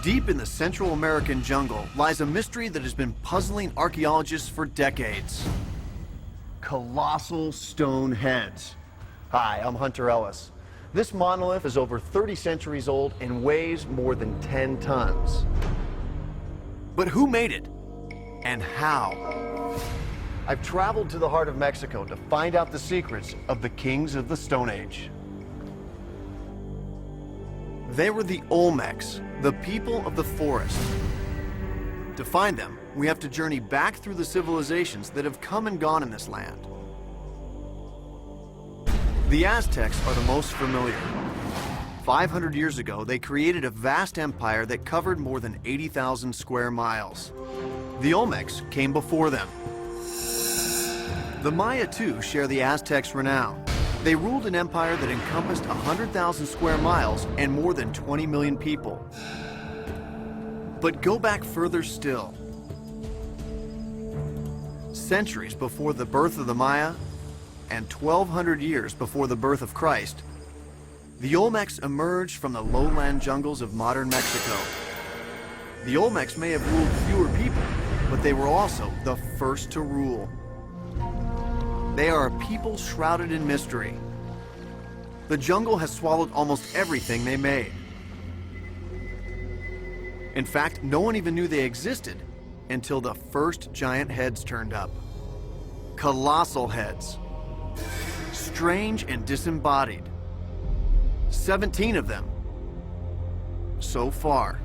Deep in the Central American jungle lies a mystery that has been puzzling archaeologists for decades. Colossal Stone Heads. Hi, I'm Hunter Ellis. This monolith is over 30 centuries old and weighs more than 10 tons. But who made it? And how? I've traveled to the heart of Mexico to find out the secrets of the kings of the Stone Age. They were the Olmecs, the people of the forest. To find them, we have to journey back through the civilizations that have come and gone in this land. The Aztecs are the most familiar. 500 years ago, they created a vast empire that covered more than 80,000 square miles. The Olmecs came before them. The Maya, too, share the Aztecs' renown. They ruled an empire that encompassed 100,000 square miles and more than 20 million people. But go back further still. Centuries before the birth of the Maya and 1,200 years before the birth of Christ, the Olmecs emerged from the lowland jungles of modern Mexico. The Olmecs may have ruled fewer people, but they were also the first to rule. They are a people shrouded in mystery. The jungle has swallowed almost everything they made. In fact, no one even knew they existed until the first giant heads turned up. Colossal heads. Strange and disembodied. 17 of them. So far.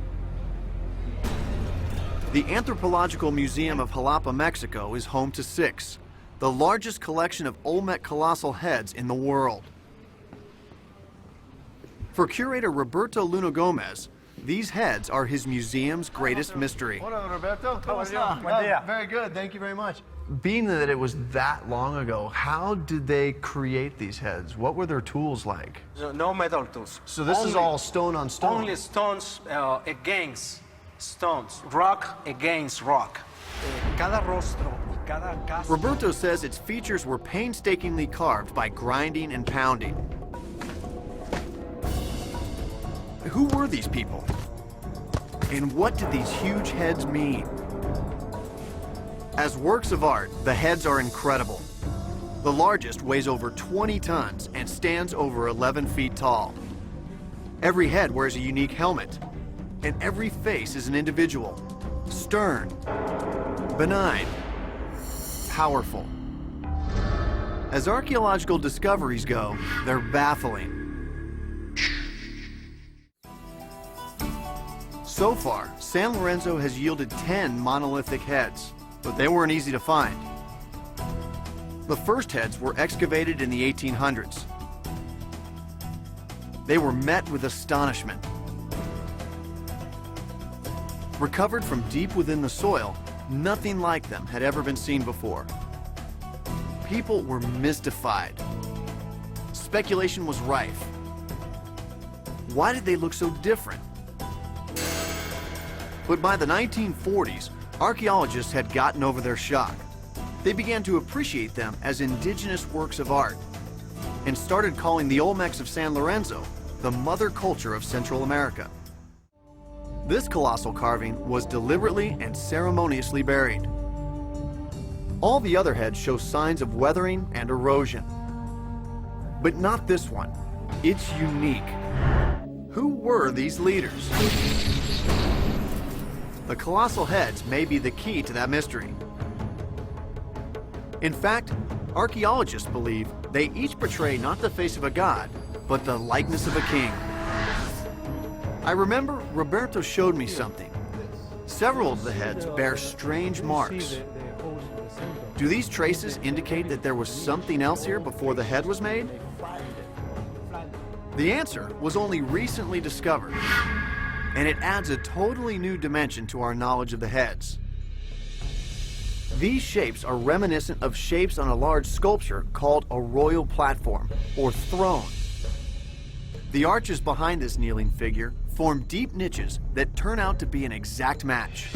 The Anthropological Museum of Jalapa, Mexico is home to 6. The largest collection of Olmec Colossal Heads in the world. For curator Roberto Luna Gomez, these heads are his museum's greatest mystery. Hola, Roberto. How are you? Very good, thank you very much. Being that it was that long ago, how did they create these heads? What were their tools like? No metal tools. So this is all stone on stone? Only stones against stones, rock against rock. Cada rostro y cada casa. Roberto says its features were painstakingly carved by grinding and pounding. Who were these people? And what did these huge heads mean? As works of art, the heads are incredible. The largest weighs over 20 tons and stands over 11 feet tall. Every head wears a unique helmet, and every face is an individual. Stern, benign, powerful. As archaeological discoveries go, they're baffling. So far, San Lorenzo has yielded 10 monolithic heads, but they weren't easy to find. The first heads were excavated in the 1800s. They were met with astonishment. Recovered from deep within the soil, nothing like them had ever been seen before. People were mystified. Speculation was rife. Why did they look so different? But by the 1940s, archaeologists had gotten over their shock. They began to appreciate them as indigenous works of art and started calling the Olmecs of San Lorenzo the mother culture of Central America. This colossal carving was deliberately and ceremoniously buried. All the other heads show signs of weathering and erosion. But not this one. It's unique. Who were these leaders? The colossal heads may be the key to that mystery. In fact, archaeologists believe they each portray not the face of a god, but the likeness of a king. I remember Roberto showed me something. Several of the heads bear strange marks. Do these traces indicate that there was something else here before the head was made? The answer was only recently discovered, and it adds a totally new dimension to our knowledge of the heads. These shapes are reminiscent of shapes on a large sculpture called a royal platform, or throne. The arches behind this kneeling figure form deep niches that turn out to be an exact match.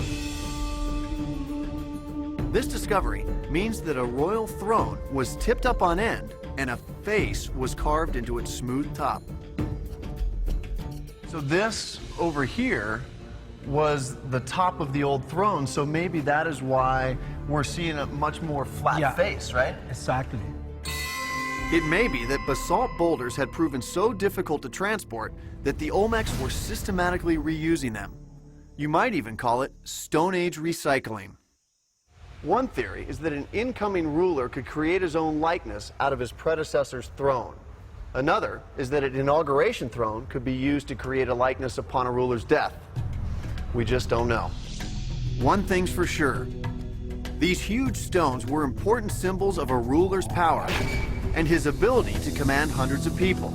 This discovery means that a royal throne was tipped up on end and a face was carved into its smooth top. So this over here was the top of the old throne, so maybe that is why we're seeing a much more flat face, right? Exactly. It may be that basalt boulders had proven so difficult to transport that the Olmecs were systematically reusing them. You might even call it Stone Age recycling. One theory is that an incoming ruler could create his own likeness out of his predecessor's throne. Another is that an inauguration throne could be used to create a likeness upon a ruler's death. We just don't know. One thing's for sure. These huge stones were important symbols of a ruler's power and his ability to command hundreds of people.